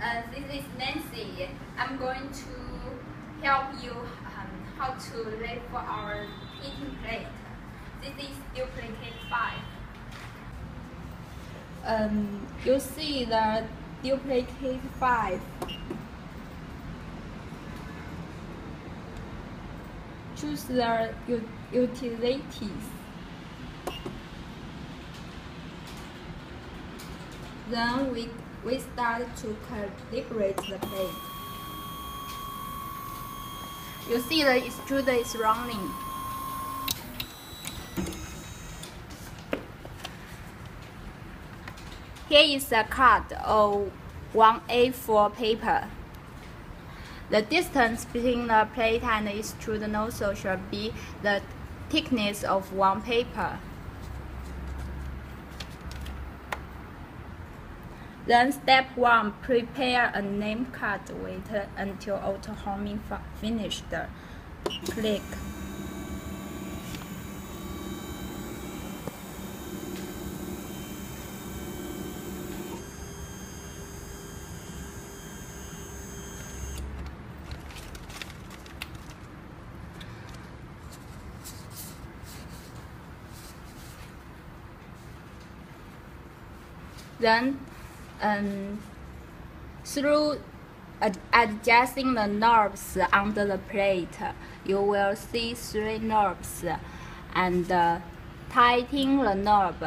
This is Nancy. I'm going to help you how to lay for our eating plate. This is duplicate 5. You see the duplicate 5. Choose the utilities. Then we start to calibrate the plate. You see the extruder is running. Here is a cut of 1A4 paper. The distance between the plate and the extruder nozzle should be the thickness of one paper. Then step 1, prepare a name card. Wait until auto homing finished. Click. Then through adjusting the knobs under the plate, you will see 3 knobs, and tighten the knob.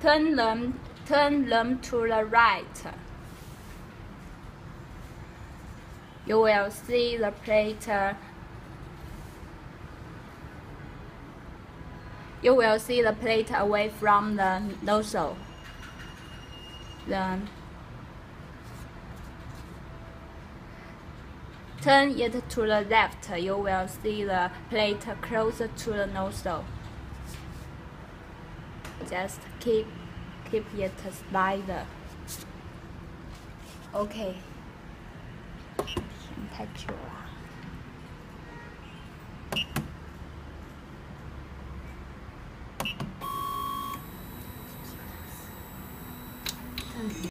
Turn them to the right. You will see the plate. You will see the plate away from the nozzle. Then turn it to the left. You will see the plate closer to the nozzle. Just keep it slider. Okay. 太久了。